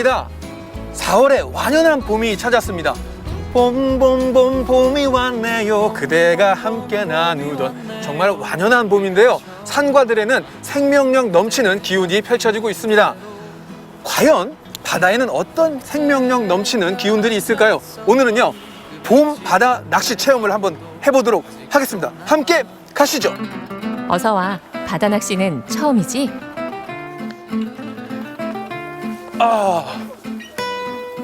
아닙니다. 4월에 완연한 봄이 찾았습니다. 봄봄봄 봄이 왔네요. 그대가 함께 나누던. 정말 완연한 봄인데요. 산과들에는 생명력 넘치는 기운이 펼쳐지고 있습니다. 과연 바다에는 어떤 생명력 넘치는 기운들이 있을까요? 오늘은요, 봄 바다 낚시 체험을 한번 해보도록 하겠습니다. 함께 가시죠. 어서 와. 바다 낚시는 처음이지?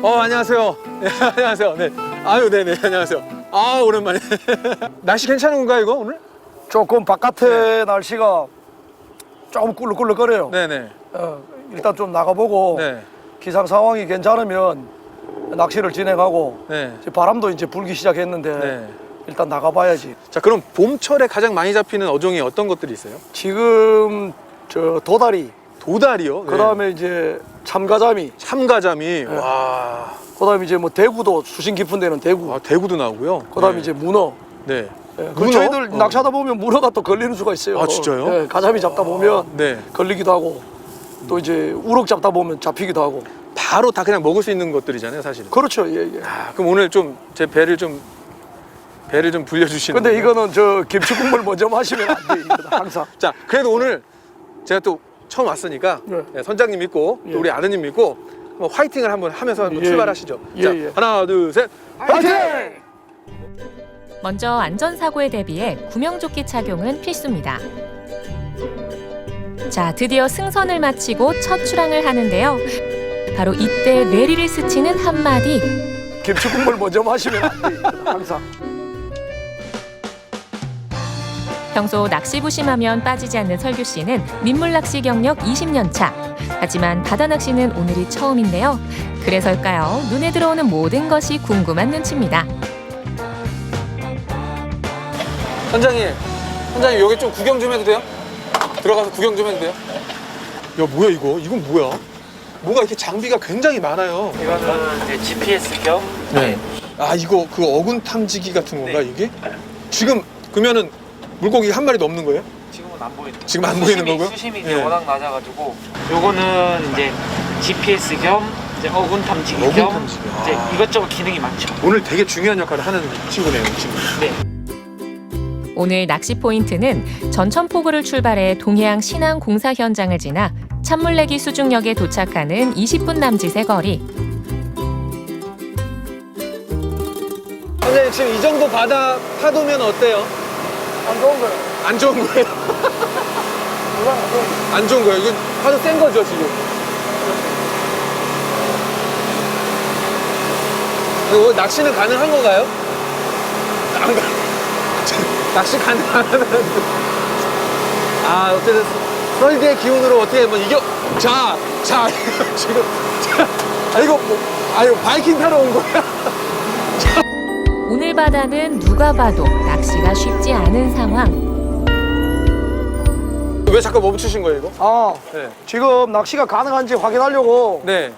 안녕하세요. 네, 안녕하세요. 네. 아유, 네네, 안녕하세요. 아, 오랜만에. 날씨 괜찮은 건가요, 이거 오늘? 조금 바깥의 날씨가 조금 꿀렁꿀렁거려요. 네네. 일단 좀 나가보고 네. 기상 상황이 괜찮으면 낚시를 진행하고 네. 이제 바람도 이제 불기 시작했는데 네. 일단 나가봐야지. 자, 그럼 봄철에 가장 많이 잡히는 어종이 어떤 것들이 있어요? 지금 저 도다리, 도다리요? 네. 그다음에 이제 참가자미, 참가자미. 와. 그다음에 이제 뭐 대구도 수심 깊은 데는 대구, 아, 대구도 나오고요. 그다음에 네. 이제 문어. 네. 그 문어? 저희들 낚시하다 보면 문어가 또 걸리는 수가 있어요. 아, 진짜요? 네, 가자미 잡다 보면 네. 걸리기도 하고 또 이제 우럭 잡다 보면 잡히기도 하고. 바로 다 그냥 먹을 수 있는 것들이잖아요, 사실은. 그렇죠. 예, 예. 아, 그럼 오늘 좀 제 배를 좀 불려주시는. 근데 건가요? 이거는 저 김치국물 먼저 마시면 안 돼. 이거는 항상. 자, 그래도 오늘 제가 또 처음 왔으니까 네. 네, 선장님 믿고 예. 또 우리 아드님 믿고 한번 화이팅을 한번 하면서 한번 예. 출발하시죠. 예, 자, 예. 하나, 둘, 셋, 화이팅! 먼저 안전사고에 대비해 구명조끼 착용은 필수입니다. 자, 드디어 승선을 마치고 첫 출항을 하는데요. 바로 이때 뇌리를 스치는 한마디. 김치국물 먼저 마시면 안 돼. 이거는 항상. 평소 낚시 부심하면 빠지지 않는 설규 씨는 민물 낚시 경력 20년 차. 하지만 바다 낚시는 오늘이 처음인데요. 그래서일까요? 눈에 들어오는 모든 것이 궁금한 눈치입니다. 선장님, 여기 좀 구경 좀 해도 돼요? 들어가서 구경 좀 해도 돼요? 야, 뭐야 이거? 이건 뭐야? 뭐가 이렇게 장비가 굉장히 많아요. 이거는 이제 GPS 겸 네. 아, 이거 그 어군 탐지기 같은 건가 이게? 지금 그러면은 물고기 한 마리도 없는 거예요? 지금은 안 보이는 거예요. 지금 안 보이는 거고요? 수심이 이제 네. 워낙 낮아가지고 요거는 이제 GPS 겸 이제 어군 탐지기 어군 겸 탐지기. 이제 아. 이것저것 기능이 많죠. 오늘 되게 중요한 역할을 하는 친구네요, 이 친구. 네. 오늘 낚시 포인트는 전천포구를 출발해 동해안 신안 공사 현장을 지나 찬물내기 수중역에 도착하는 20분 남짓의 거리. 선생님, 지금 이 정도 바다 파도면 어때요? 안 좋은 거예요. 안 좋은 거예요? 안 좋은 거예요? 이건 파도 센 거죠, 지금? 이거 낚시는 가능한 건가요? 안 가. 낚시 가능하면. 아, 어쨌든 설계의 기운으로 어떻게 뭐 이겨. 자, 지금. 이거 뭐, 이거 바이킹 타러 온 거야? 오늘 바다는 누가 봐도 낚시가 쉽지 않은 상황. 왜 잠깐 멈추신 거예요, 이거? 아, 네. 지금 낚시가 가능한지 확인하려고 네.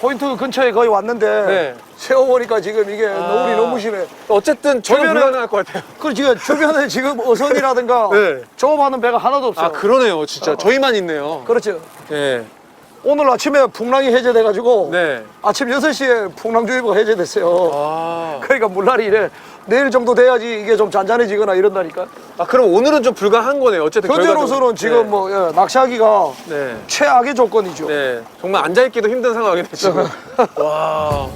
포인트 근처에 거의 왔는데 네. 세워보니까 지금 이게 노을이 너무 심해. 어쨌든 저는 주변에- 불가능할 것 같아요. 그리고 지금 주변에 지금 어선이라든가 네. 조업하는 배가 하나도 없어요. 아, 그러네요, 진짜. 저희만 있네요. 그렇죠. 예. 오늘 아침에 풍랑이 해제돼가지고 네. 아침 6시에 풍랑주의보가 해제됐어요. 아. 그러니까 물날이 이래 내일 정도 돼야지 이게 좀 잔잔해지거나 이런다니까. 그럼 오늘은 좀 불가한 거네요. 어쨌든 현재로서는 결과적으로. 지금 네. 뭐 낚시하기가 네. 최악의 조건이죠. 네. 정말 앉아있기도 힘든 상황이네, 지금. 와.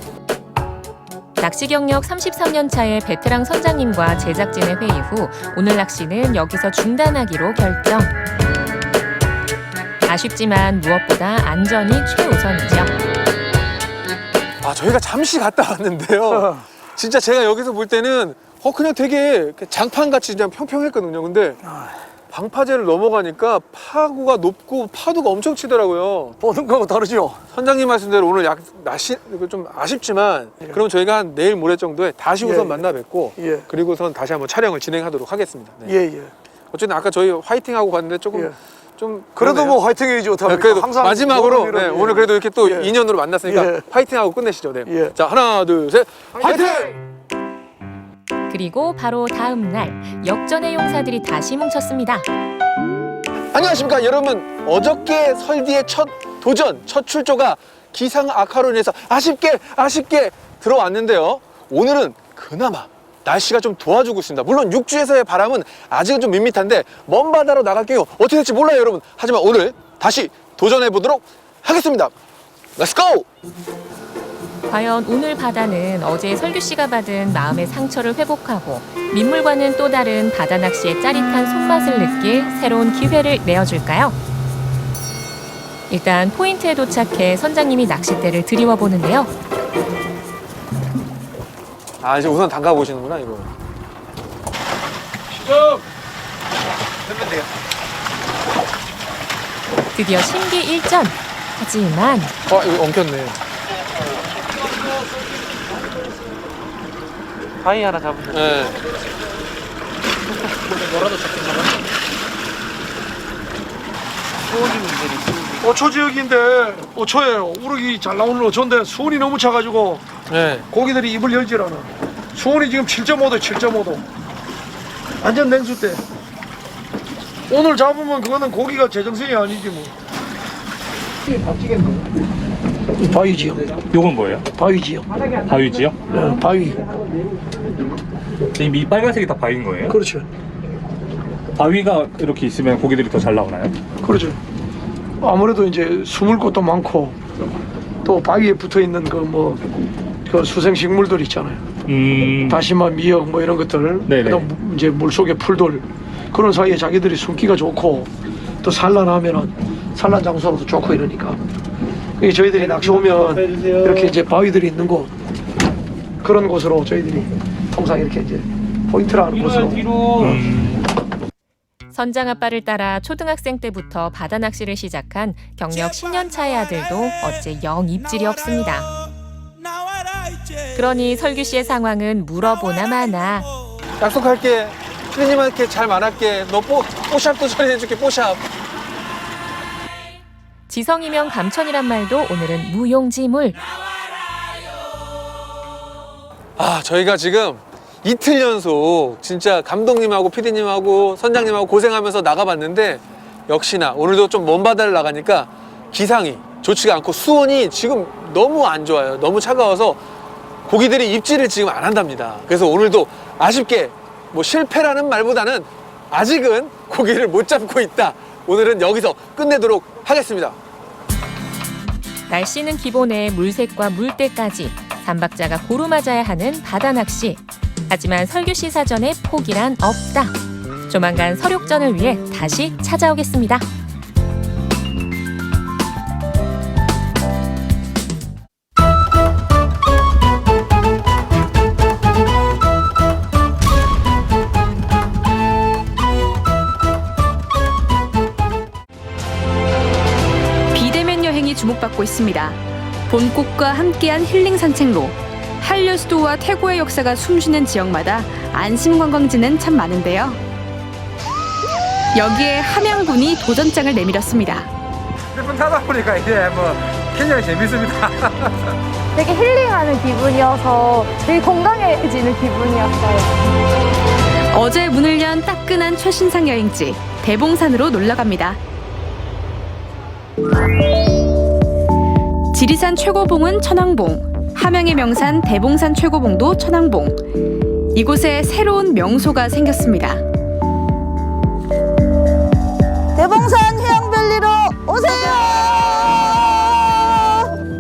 낚시 경력 33년 차의 베테랑 선장님과 제작진의 회의 후 오늘 낚시는 여기서 중단하기로 결정. 아쉽지만 무엇보다 안전이 최우선이죠. 아, 저희가 잠시 갔다 왔는데요. 진짜 제가 여기서 볼 때는 그냥 되게 장판같이 그냥 평평했거든요. 근데 방파제를 넘어가니까 파구가 높고 파도가 엄청 치더라고요. 보는 거하고 다르죠. 선장님 말씀대로 오늘 낚시 좀 아쉽지만 그럼 저희가 한 내일 모레 정도에 다시 우선 예. 만나 뵙고 예. 그리고선 다시 한번 촬영을 진행하도록 하겠습니다. 네. 예, 예. 어쨌든 아까 저희 화이팅하고 갔는데 조금 예. 좀 그래도 그러네요. 뭐 화이팅이죠. 네, 그래도 항상 마지막으로 모든 일은, 예. 오늘 그래도 이렇게 또 예. 인연으로 만났으니까 예. 화이팅하고 끝내시죠. 네. 예. 자, 하나, 둘, 셋, 화이팅! 그리고 바로 다음 날 역전의 용사들이 다시 뭉쳤습니다. 안녕하십니까 여러분. 어저께 설디의 첫 도전, 첫 출조가 기상 악화로 인해서 아쉽게 들어왔는데요. 오늘은 그나마 날씨가 좀 도와주고 있습니다. 물론 육지에서의 바람은 아직은 좀 밋밋한데 먼 바다로 나갈게요. 어떻게 될지 몰라요, 여러분. 하지만 오늘 다시 도전해 보도록 하겠습니다. Let's go! 과연 오늘 바다는 어제 설규 씨가 받은 마음의 상처를 회복하고 민물과는 또 다른 바다 낚시의 짜릿한 손맛을 느낄 새로운 기회를 내어줄까요? 일단 포인트에 도착해 선장님이 낚싯대를 들이워 보는데요. 아, 이제 우선 담가 보시는구나, 이거. 되면 돼요. 드디어 신기 1전. 하지만 이거 엉켰네. 바위 하나 잡으셨어요? 네. 뭐라도 잡혔나 봐. 수온이 문제니. 어초 지역인데 어초예요. 우럭이 잘 나오는 어초인데 수온이 너무 차가지고 네. 고기들이 입을 열질 않아. 수온이 지금 7.5도, 7.5도. 완전 냉수대. 오늘 잡으면 그거는 고기가 제정신이 아니지 뭐. 바위지요. 요건 뭐예요? 바위지요. 바위지요? 바위. 이 빨간색이 다 바위인 거예요? 그렇죠. 바위가 이렇게 있으면 고기들이 더 잘 나오나요? 그렇죠. 아무래도 이제 숨을 곳도 많고 또 바위에 붙어 있는 그 수생 식물들 있잖아요. 다시마, 미역 뭐 이런 것들. 네네. 그다음 이제 물 속의 풀들 그런 사이에 자기들이 숨기가 좋고 또 산란하면은 산란 장소로도 좋고 이러니까. 그게 저희들이 낚시 오면 이렇게 이제 바위들이 있는 곳 그런 곳으로 저희들이 통상 이렇게 이제 포인트를 하는 곳으로. 선장 아빠를 따라 초등학생 때부터 바다 낚시를 시작한 경력 10년 차의 아들도 어째 영 입질이 없습니다. 그러니 설규 씨의 상황은 물어보나 마나. 약속할게. 피디님한테 잘 말할게. 너 뽀샵도 처리해줄게, 뽀샵. 지성이면 감천이란 말도 오늘은 무용지물. 저희가 지금 이틀 연속 진짜 감독님하고 피디님하고 선장님하고 고생하면서 나가봤는데 역시나 오늘도 좀 먼 바다를 나가니까 기상이 좋지가 않고 수온이 지금 너무 안 좋아요. 너무 차가워서 고기들이 입질을 지금 안 한답니다. 그래서 오늘도 아쉽게 뭐 실패라는 말보다는 아직은 고기를 못 잡고 있다. 오늘은 여기서 끝내도록 하겠습니다. 날씨는 기본에 물색과 물때까지 삼박자가 고루 맞아야 하는 바다 낚시. 하지만 설규 씨 사전에 포기란 없다. 조만간 설욕전을 위해 다시 찾아오겠습니다. 비대면 여행이 주목받고 있습니다. 봄꽃과 함께한 힐링 산책로. 한려 수도와 태고의 역사가 숨쉬는 지역마다 안심 관광지는 참 많은데요. 여기에 함양군이 도전장을 내밀었습니다. 몇번 타다 보니까 이제 뭐 굉장히 재밌습니다. 되게 힐링하는 기분이어서 되게 건강해지는 기분이었어요. 어제 문을 연 따끈한 최신상 여행지 대봉산으로 놀러갑니다. 지리산 최고봉은 천왕봉, 함양의 명산 대봉산 최고봉도 천왕봉. 이곳에 새로운 명소가 생겼습니다. 대봉산 휴양밸리로 오세요!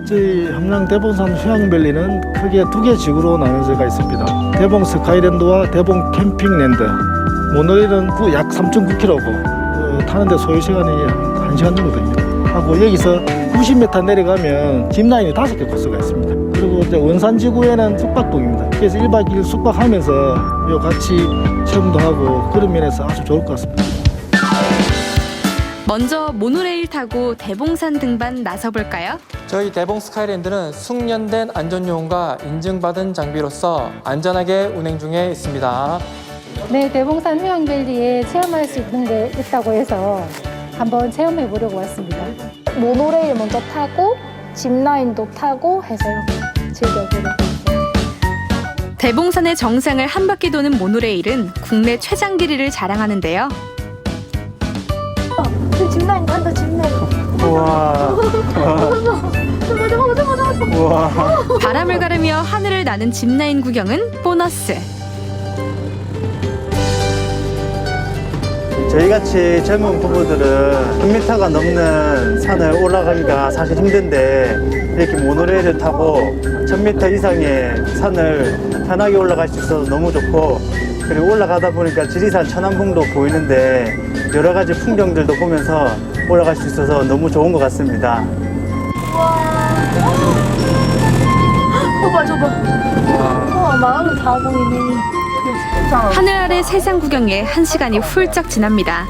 저희 함양 대봉산 휴양밸리는 크게 두 개 지구로 나눠져가 있습니다. 대봉 스카이랜드와 대봉 캠핑랜드. 모노레일은 약 3.9km고 타는데 소요 시간이 1시간 정도 됩니다. 하고 여기서 90m 내려가면 짚라인이 5개 코스가 있습니다. 그리고 이제 원산지구에는 숙박동입니다. 그래서 1박 2일 숙박하면서 같이 체험도 하고 그런 면에서 아주 좋을 것 같습니다. 먼저 모노레일 타고 대봉산 등반 나서볼까요? 저희 대봉 스카이랜드는 숙련된 안전요원과 인증받은 장비로서 안전하게 운행 중에 있습니다. 네, 대봉산 휴양밸리에 체험할 수 있는 게 있다고 해서 한번 체험해 보려고 왔습니다. 모노레일 먼저 타고 짚라인도 타고 해서 이렇게 즐겨보려고 했어요. 대봉산의 정상을 한 바퀴 도는 모노레일은 국내 최장 길이를 자랑하는데요. 짚라인 간다, 짚라인. 우와. 바람을 가르며 하늘을 나는 짚라인 구경은 보너스. 저희같이 젊은 부부들은 1000m가 넘는 산을 올라가기가 사실 힘든데 이렇게 모노레일을 타고 1000m 이상의 산을 편하게 올라갈 수 있어서 너무 좋고, 그리고 올라가다 보니까 지리산 천안봉도 보이는데 여러 가지 풍경들도 보면서 올라갈 수 있어서 너무 좋은 것 같습니다. 오빠 저거. 와, 마음이 다 보이네. 하늘 아래 세상 구경에 1시간이 훌쩍 지납니다.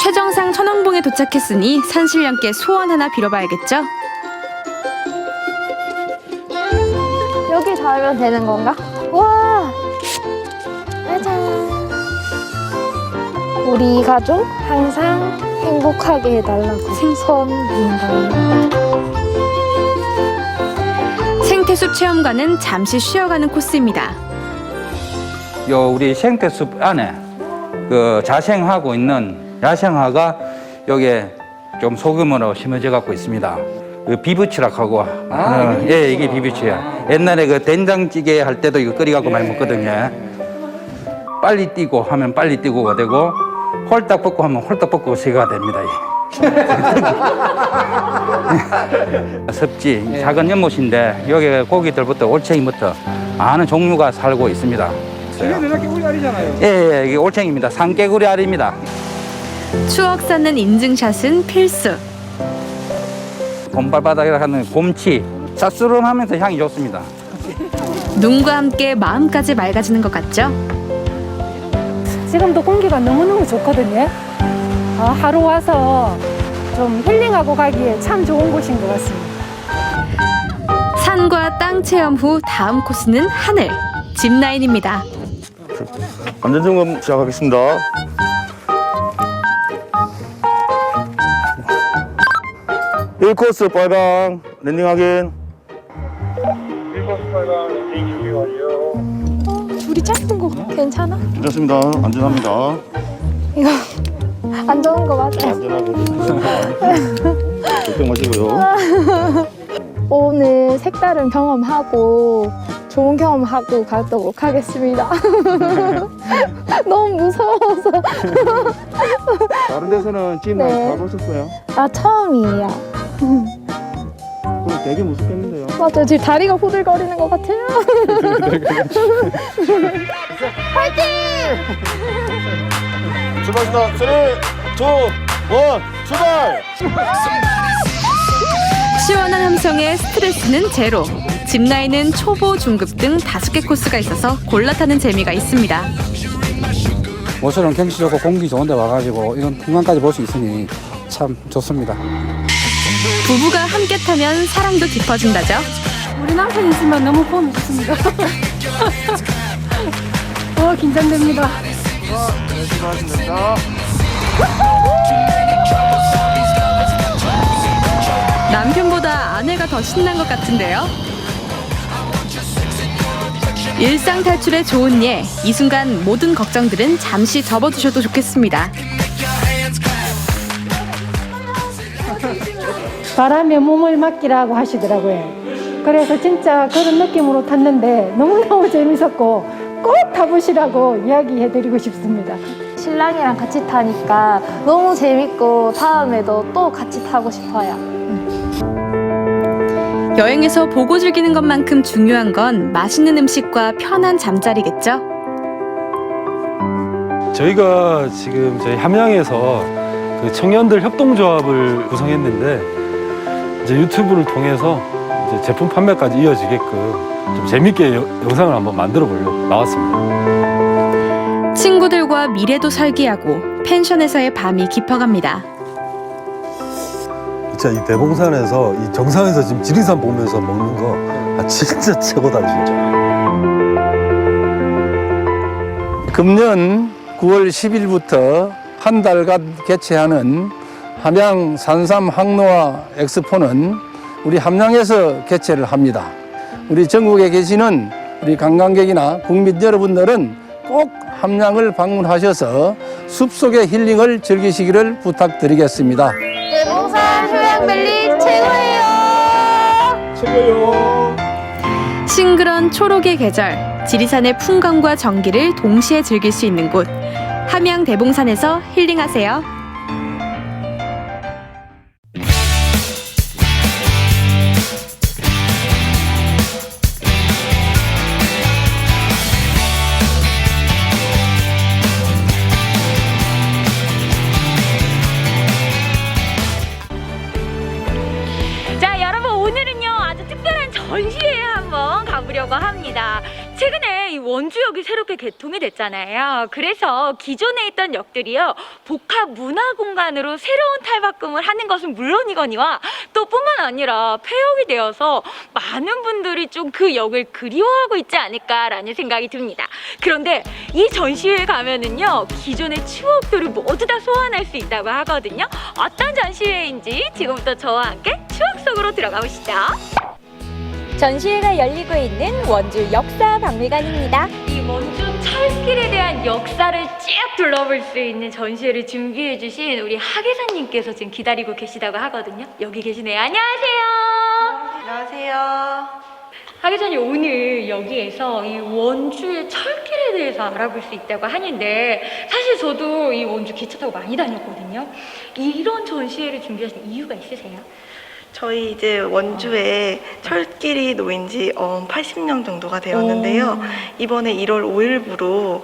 최정상 천왕봉에 도착했으니 산신령께 소원 하나 빌어봐야겠죠? 여기 닿으면 되는 건가? 와! 짜잔! 우리 가족 항상 행복하게 해달라고 생선인가요? 생태숲 체험관은 잠시 쉬어가는 코스입니다. 요 우리 생태숲 안에 그 자생하고 있는 야생화가 여기에 좀 소규모로 심어져 갖고 있습니다. 그 비부치락하고 예, 이게 비부치야. 옛날에 그 된장찌개 할 때도 이거 끓여 갖고 많이 먹거든요. 빨리 뛰고 하면 빨리 뛰고가 되고, 홀딱 벗고 하면 홀딱 벗고 새가 됩니다. 습지 작은 연못인데 여기 고기들부터 올챙이부터 많은 종류가 살고 있습니다. 이게 내장개구리 알이잖아요. 예, 이게 올챙이입니다. 산개구리 알입니다. 추억 쌓는 인증샷은 필수. 곰발바닥이라 하는 곰치 쌉스름하면서 향이 좋습니다. 눈과 함께 마음까지 맑아지는 것 같죠? 지금도 공기가 너무너무 좋거든요. 하루 와서 좀 힐링하고 가기에 참 좋은 곳인 것 같습니다. 산과 땅 체험 후 다음 코스는 하늘, 짚라인입니다. 안전점검 시작하겠습니다. 일 코스 빨강 랜딩 확인. 1코스 빨강 랜딩 준비 완료. 둘이 짧은 거 괜찮아? 괜찮습니다. 안전합니다. 이거 안 좋은 거 맞아요? 안전하고. 걱정 마시고요. 오늘 색다른 경험하고 좋은 경험하고 가도록 하겠습니다. 너무 무서워서. 다른 데서는 지금 네. 가보셨어요? 아, 처음이에요. 그럼 되게 무섭겠는데요. 맞아요. 지금 다리가 후들거리는 것 같아요. 화이팅! 출발합니다. 3, 2, 1, 출발! 시원한 함성에 스트레스는 제로. 짚라인은 초보, 중급 등 5개 코스가 있어서 골라 타는 재미가 있습니다. 모처럼 경치 좋고 공기 좋은 데 와가지고 이런 풍광까지 볼 수 있으니 참 좋습니다. 부부가 함께 타면 사랑도 깊어진다죠. 우리 남편 있으면 너무 보기 좋습니다. 긴장됩니다. 수고하셨습니다. 남편보다 아내가 더 신난 것 같은데요. 일상 탈출에 좋은 예. 이 순간 모든 걱정들은 잠시 접어두셔도 좋겠습니다. 바람에 몸을 맡기라고 하시더라고요. 그래서 진짜 그런 느낌으로 탔는데 너무너무 재밌었고 꼭 타보시라고 이야기해드리고 싶습니다. 신랑이랑 같이 타니까 너무 재밌고 다음에도 또 같이 타고 싶어요. 여행에서 보고 즐기는 것만큼 중요한 건 맛있는 음식과 편한 잠자리겠죠? 저희가 지금 저희 함양에서 그 청년들 협동조합을 구성했는데 이제 유튜브를 통해서 이제 제품 판매까지 이어지게끔 좀 재밌게 영상을 한번 만들어 보려고 나왔습니다. 친구들과 미래도 설계하고 펜션에서의 밤이 깊어갑니다. 진짜 이 대봉산에서 이 정상에서 지금 지리산 보면서 먹는 거 진짜 최고다 진짜. 금년 9월 10일부터 한 달간 개최하는 함양 산삼 항노화 엑스포는 우리 함양에서 개최를 합니다. 우리 전국에 계시는 우리 관광객이나 국민 여러분들은 꼭 함양을 방문하셔서 숲속의 힐링을 즐기시기를 부탁드리겠습니다. 대봉산 휴양 해양밸리 최고예요. 최고요. 싱그런 초록의 계절, 지리산의 풍광과 정기를 동시에 즐길 수 있는 곳. 함양 대봉산에서 힐링하세요. 자, 여러분, 오늘은요 아주 특별한 전시회에 한번 가보려고 합니다. 최근에 이 원주역이 새롭게 개통이 됐잖아요. 그래서 기존에 있던 역들이요 복합 문화공간으로 새로운 탈바꿈을 하는 것은 물론이거니와 또 뿐만 아니라 폐역이 되어서 많은 분들이 좀 그 역을 그리워하고 있지 않을까라는 생각이 듭니다. 그런데 이 전시회에 가면은요 기존의 추억들을 모두 다 소환할 수 있다고 하거든요. 어떤 전시회인지 지금부터 저와 함께 추억 속으로 들어가 보시죠. 전시회가 열리고 있는 원주 역사박물관입니다. 이 원주 철길에 대한 역사를 쭉 둘러볼 수 있는 전시회를 준비해 주신 우리 하계사님께서 지금 기다리고 계시다고 하거든요. 여기 계시네요. 안녕하세요. 안녕하세요. 하계사님, 오늘 여기에서 이 원주의 철길에 대해서 알아볼 수 있다고 하는데 사실 저도 이 원주 기차 타고 많이 다녔거든요. 이런 전시회를 준비하신 이유가 있으세요? 저희 이제 원주에 철길이 놓인 지 80년 정도가 되었는데요. 이번에 1월 5일부로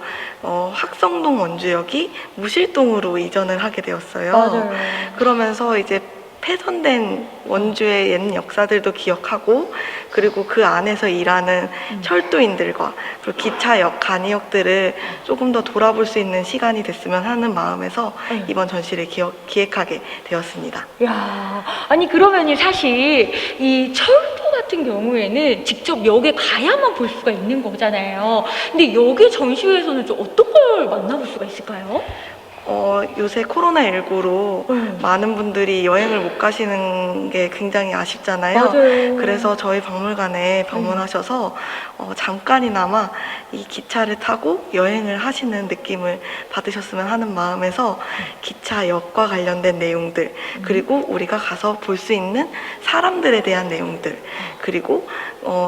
학성동 원주역이 무실동으로 이전을 하게 되었어요. 맞아요. 그러면서 이제 폐선된 원주의 옛 역사들도 기억하고 그리고 그 안에서 일하는 철도인들과 그리고 기차역, 간이역들을 조금 더 돌아볼 수 있는 시간이 됐으면 하는 마음에서 이번 전시를 기획하게 되었습니다. 야, 아니 그러면 사실 이 철도 같은 경우에는 직접 역에 가야만 볼 수가 있는 거잖아요. 근데 여기 전시회에서는 좀 어떤 걸 만나볼 수가 있을까요? 요새 코로나19로 많은 분들이 여행을 못 가시는 게 굉장히 아쉽잖아요. 맞아요. 그래서 저희 박물관에 방문하셔서 잠깐이나마 이 기차를 타고 여행을 하시는 느낌을 받으셨으면 하는 마음에서 기차역과 관련된 내용들, 그리고 우리가 가서 볼 수 있는 사람들에 대한 내용들, 그리고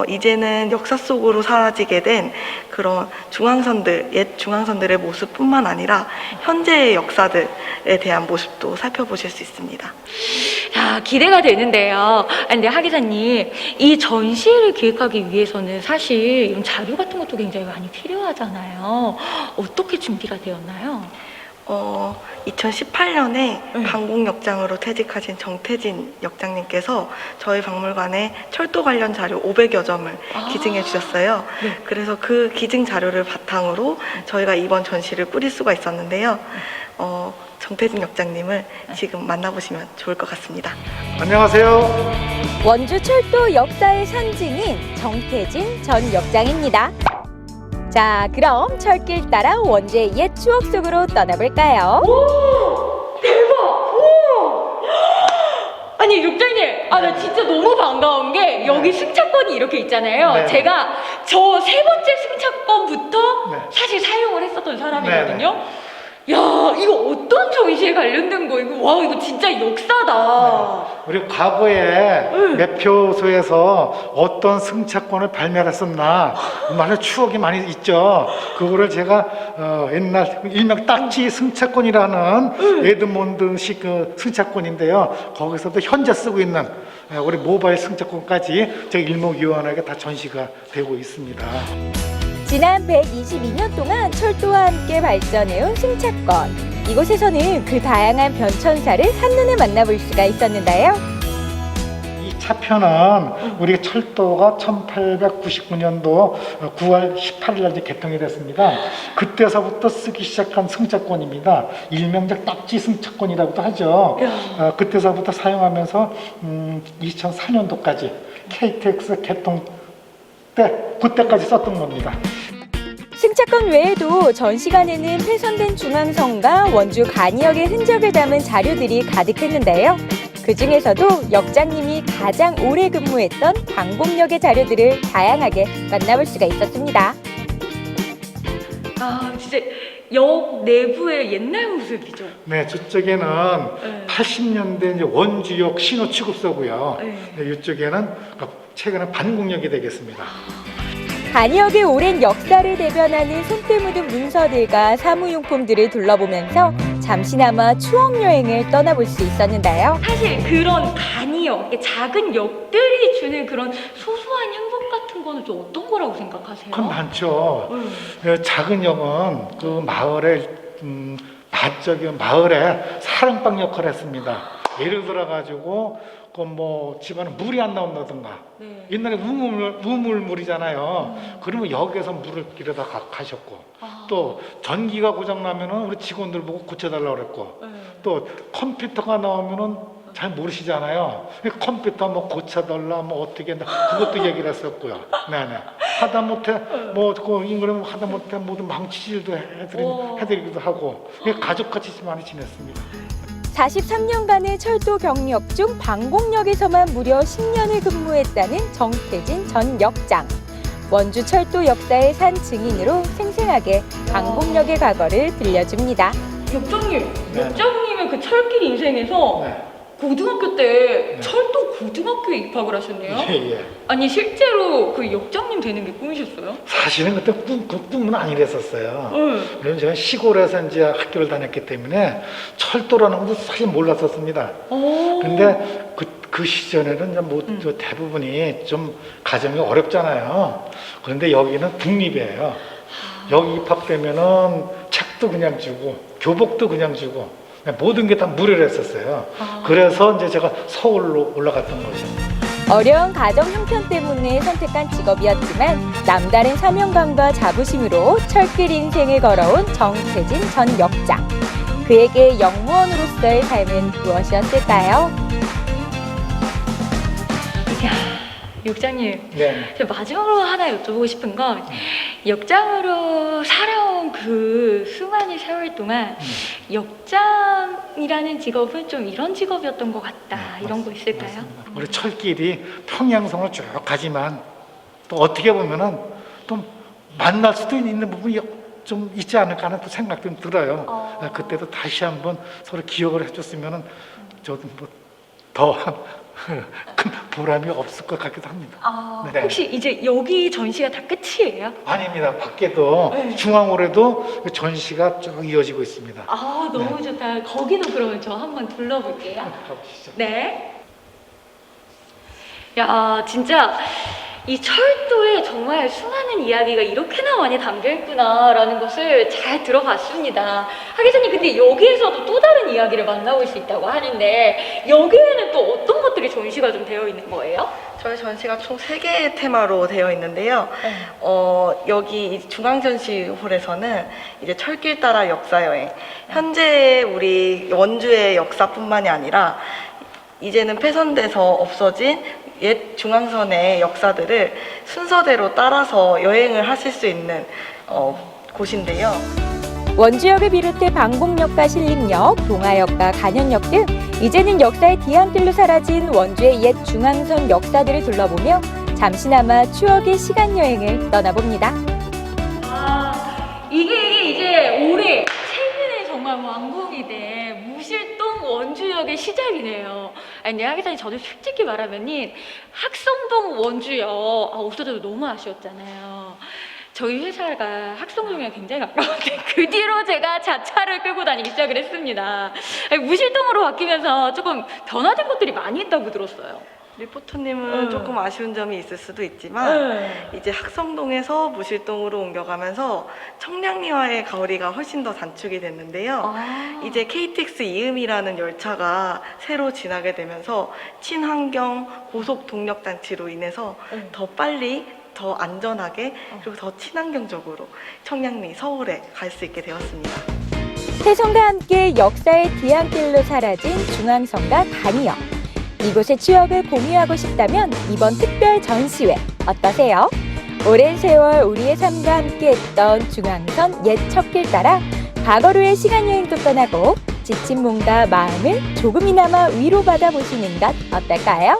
이제는 역사 속으로 사라지게 된 그런 중앙선들, 옛 중앙선들의 모습뿐만 아니라 현재의 역사들에 대한 모습도 살펴보실 수 있습니다. 야, 기대가 되는데요. 근데 하기사님, 이 전시회를 기획하기 위해서는 사실 이런 자료 같은 것도 굉장히 많이 필요하잖아요. 어떻게 준비가 되었나요? 2018년에 강공역장으로 퇴직하신 정태진 역장님께서 저희 박물관에 철도 관련 자료 500여 점을 기증해 주셨어요. 그래서 그 기증 자료를 바탕으로 저희가 이번 전시를 꾸릴 수가 있었는데요. 정태진 역장님을 지금 만나보시면 좋을 것 같습니다. 안녕하세요. 원주 철도 역사의 상징인 정태진 전 역장입니다. 자, 그럼 철길 따라 원주의 옛 추억 속으로 떠나볼까요? 오! 대박! 오! 아니, 역장님! 나 진짜 너무 반가운 게 여기 승차권이 이렇게 있잖아요. 네. 제가 저 세 번째 승차권부터 사실 사용을 했었던 사람이거든요. 야, 이거 어떤 전시에 관련된 거? 와, 이거 진짜 역사다. 우리 과거에 매표소에서 어떤 승차권을 발매했었나 많은 추억이 많이 있죠. 그거를 제가 옛날 일명 딱지 승차권이라는 에드몬드식 그 승차권인데요. 거기서도 현재 쓰고 있는 우리 모바일 승차권까지 제가 일목요연하게 다 전시가 되고 있습니다. 지난 122년 동안 철도와 함께 발전해온 승차권. 이곳에서는 그 다양한 변천사를 한눈에 만나볼 수가 있었는데요. 이 차편은 우리 철도가 1899년도 9월 18일 날 개통이 됐습니다. 그때서부터 쓰기 시작한 승차권입니다. 일명적 딱지 승차권이라고도 하죠. 그때서부터 사용하면서 2004년도까지 KTX 개통 그때까지 썼던 겁니다. 승차권 외에도 전 시간에는 폐선된 중앙선과 원주 간이역의 흔적을 담은 자료들이 가득했는데요. 그 중에서도 역장님이 가장 오래 근무했던 광복역의 자료들을 다양하게 만나볼 수가 있었습니다. 진짜 역 내부의 옛날 모습이죠. 네, 저쪽에는 80년대 이제 원주역 신호 취급소고요. 네, 이쪽에는 최근에 반공역이 되겠습니다. 간이역의 오랜 역사를 대변하는 손때 묻은 문서들과 사무용품들을 둘러보면서 잠시나마 추억 여행을 떠나볼 수 있었는데요. 사실 그런 간이역, 작은 역들이 주는 그런 소소한 행복 같은 거는 좀 어떤 거라고 생각하세요? 그건 많죠. 작은 역은 그 마을의 마을의 사랑방 역할을 했습니다. 예를 들어 가지고 그 뭐 집안에 물이 안 나온다든가 옛날에 우물물이잖아요. 그러면 역에서 물을 길어다 가셨고 또 전기가 고장 나면은 우리 직원들 보고 고쳐달라고 그랬고 또 컴퓨터가 나오면은 잘 모르시잖아요. 컴퓨터 뭐 고쳐달라 뭐 어떻게 한다 그것도 얘기를 했었고요. 네네. 하다못해 뭐그 인근에 하다못해 모든 망치질도 해드리기도 하고 가족같이 많이 지냈습니다. 43년간의 철도 경력 중 방공역에서만 무려 10년을 근무했다는 정태진 전 역장. 원주 철도 역사의 산 증인으로 생생하게 방공역의 과거를 들려줍니다. 역장님, 역장님의 그 철길 인생에서 고등학교 때 철도 고등학교에 입학을 하셨네요. 예. 아니 실제로 그 역장님 되는 게 꿈이셨어요? 사실은 그때 꿈은 아니랬었어요. 왜냐면 제가 시골에서 이제 학교를 다녔기 때문에 철도라는 것도 사실 몰랐었습니다. 근데 그 시절에는 이제 모두 대부분이 좀 가정이 어렵잖아요. 그런데 여기는 국립이에요. 여기 입학되면은 책도 그냥 주고 교복도 그냥 주고 모든 게 다 무료로 했었어요. 그래서 이제 제가 서울로 올라갔던 거죠. 어려운 가정 형편 때문에 선택한 직업이었지만 남다른 사명감과 자부심으로 철길 인생을 걸어온 정태진 전 역장. 그에게 역무원으로서의 삶은 무엇이었을까요? 역장님, 제가 마지막으로 하나 여쭤보고 싶은 건 역장으로 살아온 그 수많은 세월 동안 역장이라는 직업은 좀 이런 직업이었던 것 같다 이런 거 있을까요? 맞습니다. 우리 철길이 평양성을 쭉 가지만 또 어떻게 보면은 또 만날 수도 있는 부분이 좀 있지 않을까 하는 또 생각 좀 들어요. 그때도 다시 한번 서로 기억을 해줬으면은 저도 더 큰 보람이 없을 것 같기도 합니다. 혹시 이제 여기 전시가 다 끝이에요? 아닙니다. 밖에도 중앙홀에도 전시가 쭉 이어지고 있습니다. 너무 좋다. 거기도 그러면 저 한번 둘러볼게요. 가보시죠. 네. 야, 진짜 이 철도에 정말 수많은 이야기가 이렇게나 많이 담겨있구나라는 것을 잘 들어봤습니다. 하 기자님, 근데 여기에서도 또 다른 이야기를 만나볼 수 있다고 하는데 여기에는 또 어떤 것들이 전시가 좀 되어 있는 거예요? 저희 전시가 총 3개의 테마로 되어 있는데요. 여기 중앙전시홀에서는 이제 철길 따라 역사여행. 현재 우리 원주의 역사뿐만이 아니라 이제는 폐선돼서 없어진 옛 중앙선의 역사들을 순서대로 따라서 여행을 하실 수 있는 곳인데요. 원주역을 비롯해 방공역과 신림역, 동아역과 간현역 등 이제는 역사의 뒤안길로 사라진 원주의 옛 중앙선 역사들을 둘러보며 잠시나마 추억의 시간여행을 떠나봅니다. 이게 이제 올해 최근에 정말 완공이 된 무실동 원주역의 시작이네요. 아니, 하 기자님, 저도 솔직히 말하면은 학성동 원주역 없어져도 너무 아쉬웠잖아요. 저희 회사가 학성동이랑 굉장히 가까운데 그 뒤로 제가 자차를 끌고 다니기 시작을 했습니다. 무실동으로 바뀌면서 조금 변화된 것들이 많이 있다고 들었어요. 리포터님은 조금 아쉬운 점이 있을 수도 있지만 이제 학성동에서 무실동으로 옮겨가면서 청량리와의 거리가 훨씬 더 단축이 됐는데요. 이제 KTX 이음이라는 열차가 새로 지나게 되면서 친환경 고속 동력 장치로 인해서 더 빨리 더 안전하게 그리고 더 친환경적으로 청량리, 서울에 갈 수 있게 되었습니다. 폐선과 함께 역사의 뒤안길로 사라진 중앙선과 간이역. 이곳의 추억을 공유하고 싶다면 이번 특별 전시회 어떠세요? 오랜 세월 우리의 삶과 함께했던 중앙선 옛 척길 따라 과거로의 시간여행도 떠나고 지친 몸과 마음을 조금이나마 위로받아 보시는 것 어떨까요?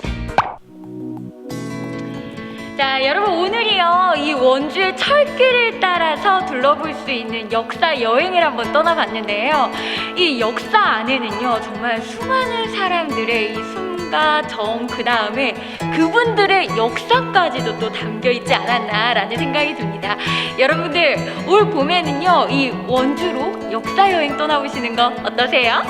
자, 여러분, 오늘이요 이 원주의 철길을 따라 혼자서 둘러볼 수 있는 역사 여행을 한번 떠나봤는데요. 이 역사 안에는요, 정말 수많은 사람들의 이 숨과 정, 그 다음에 그분들의 역사까지도 또 담겨있지 않았나라는 생각이 듭니다. 여러분들, 올 봄에는요, 이 원주로 역사 여행 떠나보시는 거 어떠세요?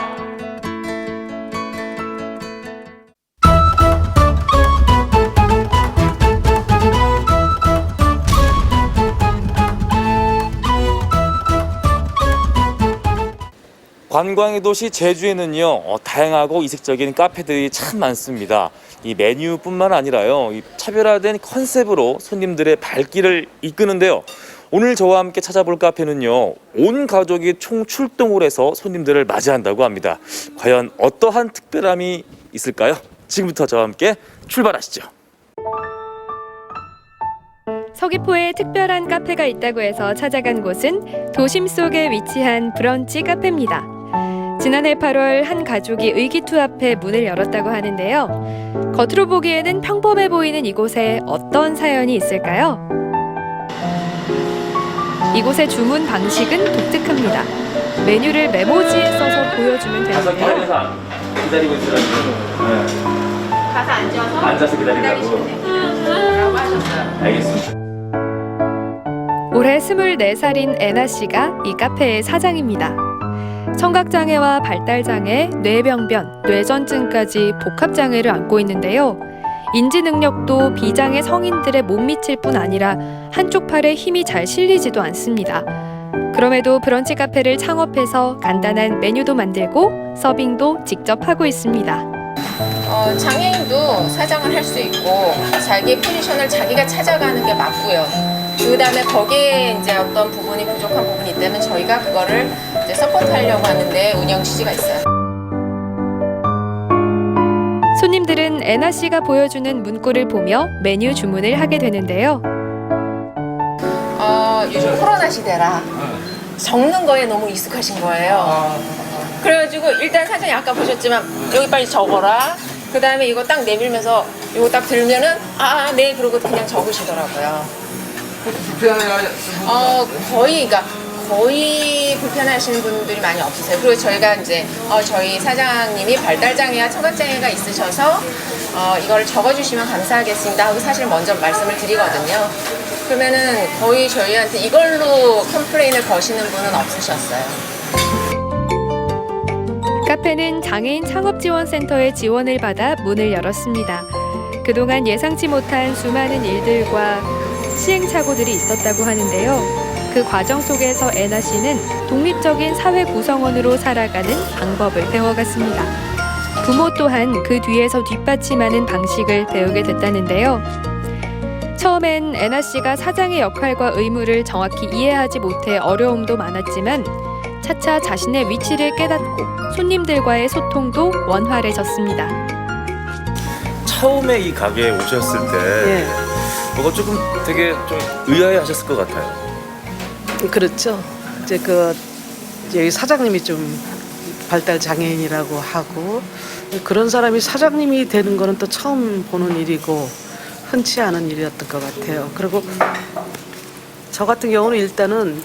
관광의 도시 제주에는요, 다양하고 이색적인 카페들이 참 많습니다. 이 메뉴뿐만 아니라요, 이 차별화된 컨셉으로 손님들의 발길을 이끄는데요. 오늘 저와 함께 찾아볼 카페는요, 온 가족이 총 출동을 해서 손님들을 맞이한다고 합니다. 과연 어떠한 특별함이 있을까요? 지금부터 저와 함께 출발하시죠. 서귀포에 특별한 카페가 있다고 해서 찾아간 곳은 도심 속에 위치한 브런치 카페입니다. 지난해 8월 한 가족이 의기투합해 문을 열었다고 하는데요. 겉으로 보기에는 평범해 보이는 이곳에 어떤 사연이 있을까요? 이곳의 주문 방식은 독특합니다. 메뉴를 메모지에 써서 보여주면 되는데요. 기다리고 있으라고. 가서 앉아서? 앉아서 기다리라고. 라고 하셨어요. 알겠습니다. 올해 24살인 애나 씨가 이 카페의 사장입니다. 청각장애와 발달장애, 뇌병변, 뇌전증까지 복합장애를 안고 있는데요. 인지능력도 비장애 성인들의 못 미칠 뿐 아니라 한쪽 팔에 힘이 잘 실리지도 않습니다. 그럼에도 브런치 카페를 창업해서 간단한 메뉴도 만들고 서빙도 직접 하고 있습니다. 장애인도 사장을 할 수 있고 자기 포지션을 자기가 찾아가는 게 맞고요. 그 다음에 거기에 이제 어떤 부분이 부족한 부분이 있다면 저희가 그거를 이제 서포트하려고 하는데 운영 취지가 있어요. 손님들은 애나 씨가 보여주는 문구를 보며 메뉴 주문을 하게 되는데요. 요즘 코로나 시대라 적는 거에 너무 익숙하신 거예요. 그래가지고 일단 사장님 아까 보셨지만 여기 빨리 적어라. 그 다음에 이거 딱 내밀면서 이거 딱 들면은 네 그러고 그냥 적으시더라고요. 거의 불편하시는 분들이 많이 없으세요. 그리고 저희가 이제 저희 사장님이 발달장애와 청각장애가 있으셔서 이걸 적어주시면 감사하겠습니다 하고 사실 먼저 말씀을 드리거든요. 그러면은 거의 저희한테 이걸로 컴플레인을 거시는 분은 없으셨어요. 카페는 장애인 창업지원센터의 지원을 받아 문을 열었습니다. 그동안 예상치 못한 수많은 일들과 시행착오들이 있었다고 하는데요. 그 과정 속에서 애나 씨는 독립적인 사회 구성원으로 살아가는 방법을 배워갔습니다. 부모 또한 그 뒤에서 뒷받침하는 방식을 배우게 됐다는데요. 처음엔 애나 씨가 사장의 역할과 의무를 정확히 이해하지 못해 어려움도 많았지만 차차 자신의 위치를 깨닫고 손님들과의 소통도 원활해졌습니다. 처음에 이 가게에 오셨을 때 뭐가 조금 되게 좀 의아해하셨을 것 같아요. 그렇죠. 이제 여기 사장님이 좀 발달 장애인이라고 하고 그런 사람이 사장님이 되는 거는 또 처음 보는 일이고 흔치 않은 일이었던 것 같아요. 그리고 저 같은 경우는 일단은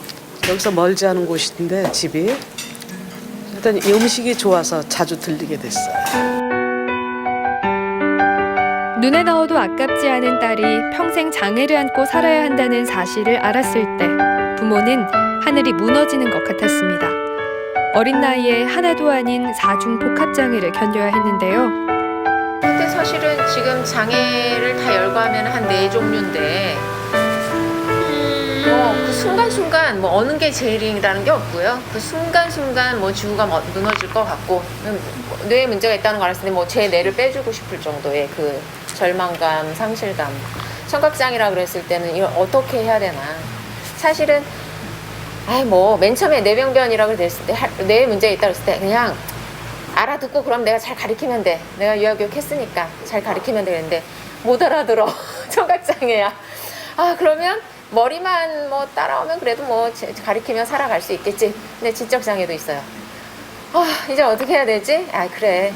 여기서 멀지 않은 곳인데 집이 일단 이 음식이 좋아서 자주 들리게 됐어요. 눈에 넣어도 아깝지 않은 딸이 평생 장애를 안고 살아야 한다는 사실을 알았을 때 부모는 하늘이 무너지는 것 같았습니다. 어린 나이에 하나도 아닌 4중 복합장애를 견뎌야 했는데요. 근데 사실은 지금 장애를 다 열거하면 한 4종류인데 그 순간순간 어느 게 제일이라는 게 없고요. 그 순간순간 지구가 무너질 것 같고 뇌에 문제가 있다는 걸 알았을 때 제 뇌를 빼주고 싶을 정도의 그 절망감, 상실감. 청각장애라 그랬을 때는 이걸 어떻게 해야 되나. 사실은 맨 처음에 뇌병변이라고 그랬을 때 뇌에 문제가 있다고 했을 때 그냥 알아듣고 그럼 내가 잘 가르치면 돼. 내가 유아교육 했으니까 잘 가르치면 되는데 못 알아들어. 청각장애야. 그러면 머리만 따라오면 그래도 가리키면 살아갈 수 있겠지. 근데 지적장애도 있어요. 이제 어떻게 해야 되지? 그래.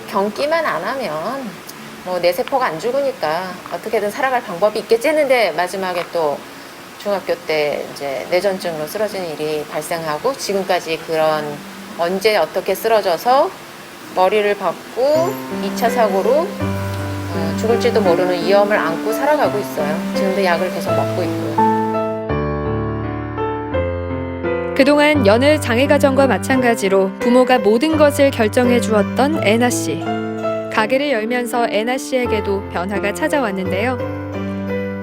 경기만 안 하면 내 세포가 안 죽으니까 어떻게든 살아갈 방법이 있겠지 했는데 마지막에 또 중학교 때 이제 뇌전증으로 쓰러지는 일이 발생하고 지금까지 그런 언제 어떻게 쓰러져서 머리를 박고 2차 사고로 죽을지도 모르는 위험을 안고 살아가고 있어요. 지금도 약을 계속 먹고 있고요. 그동안 여느 장애가정과 마찬가지로 부모가 모든 것을 결정해 주었던 애나 씨. 가게를 열면서 애나 씨에게도 변화가 찾아왔는데요.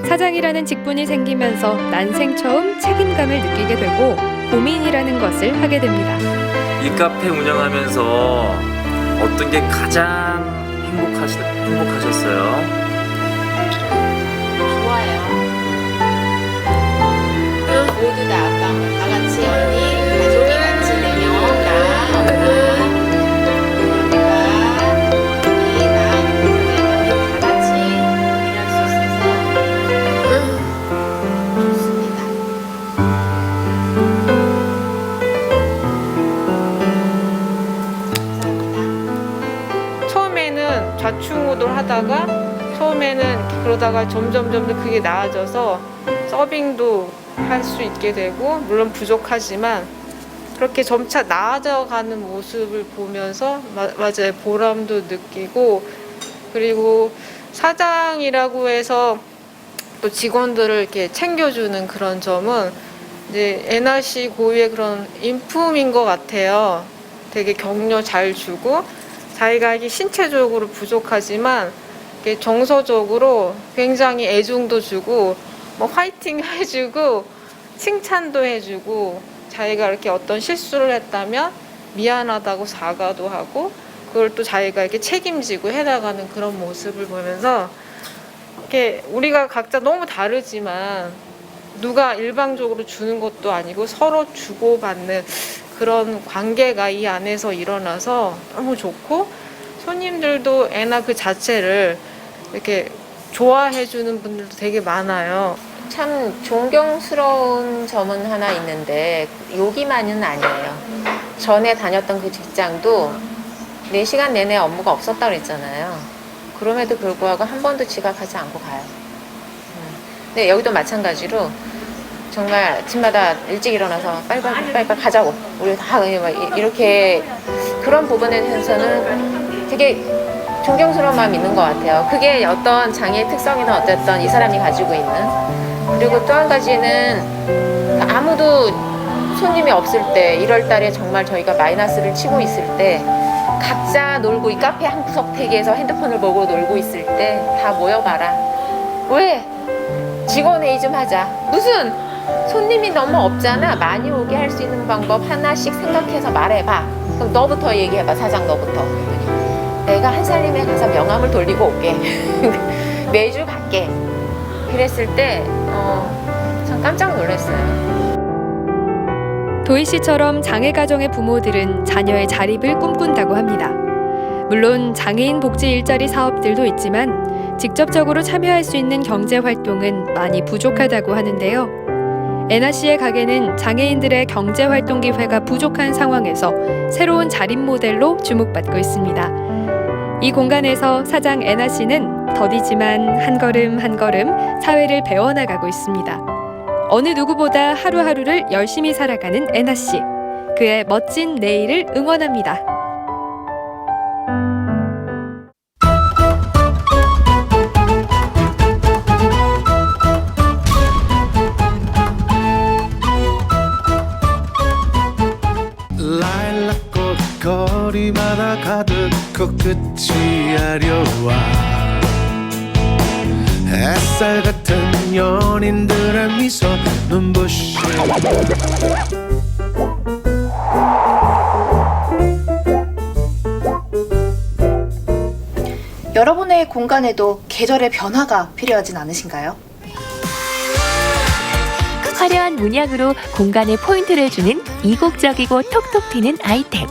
사장이라는 직분이 생기면서 난생 처음 책임감을 느끼게 되고 고민이라는 것을 하게 됩니다. 이 카페 운영하면서 어떤 게 가장 행복하셨어요? 좋아요. 모두 다 아빠, 다 같이 언니, 가족이 같이 4명, 나, 엄마, 다 같이 일할 수 있어서 좋습니다. 처음에는 좌충우돌 하다가 처음에는 그러다가 점점 그게 나아져서 서빙도 할 수 있게 되고 물론 부족하지만 그렇게 점차 나아져가는 모습을 보면서 맞아요 보람도 느끼고 그리고 사장이라고 해서 또 직원들을 이렇게 챙겨주는 그런 점은 이제 애나 씨 고유의 그런 인품인 것 같아요. 되게 격려 잘 주고 자기가 이게 신체적으로 부족하지만 이렇게 정서적으로 굉장히 애정도 주고 뭐 화이팅 해주고 칭찬도 해주고 자기가 이렇게 어떤 실수를 했다면 미안하다고 사과도 하고 그걸 또 자기가 이렇게 책임지고 해나가는 그런 모습을 보면서 이렇게 우리가 각자 너무 다르지만 누가 일방적으로 주는 것도 아니고 서로 주고받는 그런 관계가 이 안에서 일어나서 너무 좋고 손님들도 애나 그 자체를 이렇게 좋아해 주는 분들도 되게 많아요. 참 존경스러운 점은 하나 있는데 여기만은 아니에요. 전에 다녔던 그 직장도 4시간 내내 업무가 없었다고 그랬잖아요. 그럼에도 불구하고 한 번도 지각하지 않고 가요. 근데 여기도 마찬가지로 정말 아침마다 일찍 일어나서 빨리 가자고 우리 다 이렇게 그런 부분에 대해서는 되게 존경스러운 마음이 있는 것 같아요. 그게 어떤 장애의 특성이나 어쨌든 이 사람이 가지고 있는 그리고 또 한 가지는 아무도 손님이 없을 때 1월 달에 정말 저희가 마이너스를 치고 있을 때 각자 놀고 이 카페 한 구석택에서 핸드폰을 보고 놀고 있을 때 다 모여봐라. 왜? 직원 회의 좀 하자. 무슨 손님이 너무 없잖아. 많이 오게 할 수 있는 방법 하나씩 생각해서 말해봐. 그럼 너부터 얘기해봐. 사장 너부터. 내가 한 살림에 가서 명함을 돌리고 올게. 매주 갈게. 그랬을 때 참 깜짝 놀랐어요. 도희 씨처럼 장애 가정의 부모들은 자녀의 자립을 꿈꾼다고 합니다. 물론 장애인 복지 일자리 사업들도 있지만 직접적으로 참여할 수 있는 경제 활동은 많이 부족하다고 하는데요. 애나 씨의 가게는 장애인들의 경제 활동 기회가 부족한 상황에서 새로운 자립 모델로 주목받고 있습니다. 이 공간에서 사장 애나 씨는 더디지만 한 걸음 한 걸음 사회를 배워나가고 있습니다. 어느 누구보다 하루하루를 열심히 살아가는 애나 씨. 그의 멋진 내일을 응원합니다. 라일락꽃 거리마다 가득 코끝이 아려와 햇살 같은 연인들의 미소 눈부시 여러분의 공간에도 계절의 변화가 필요하진 않으신가요? 화려한 문양으로 공간에 포인트를 주는 이국적이고 톡톡 튀는 아이템.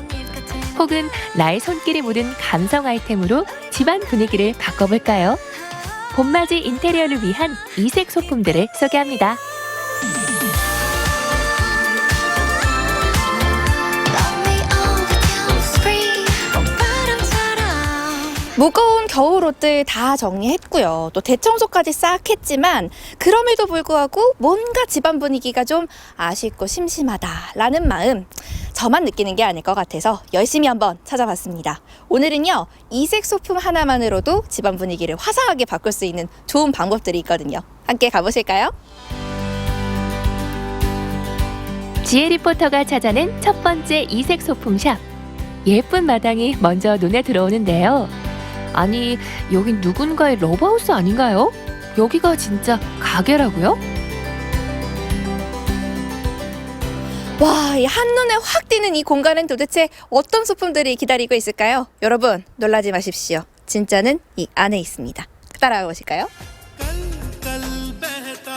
혹은 나의 손길이 묻은 감성 아이템으로 집안 분위기를 바꿔볼까요? 봄맞이 인테리어를 위한 이색 소품들을 소개합니다. 무거운 겨울 옷들 다 정리했고요. 또 대청소까지 싹 했지만 그럼에도 불구하고 뭔가 집안 분위기가 좀 아쉽고 심심하다라는 마음 저만 느끼는 게 아닐 것 같아서 열심히 한번 찾아봤습니다. 오늘은요, 이색 소품 하나만으로도 집안 분위기를 화사하게 바꿀 수 있는 좋은 방법들이 있거든요. 함께 가보실까요? 지혜 리포터가 찾아낸 첫 번째 이색 소품샵. 예쁜 마당이 먼저 눈에 들어오는데요. 아니, 여긴 누군가의 러브하우스 아닌가요? 여기가 진짜 가게라고요? 와, 이 한눈에 확 띄는 이 공간은 도대체 어떤 소품들이 기다리고 있을까요? 여러분, 놀라지 마십시오. 진짜는 이 안에 있습니다. 따라가 보실까요?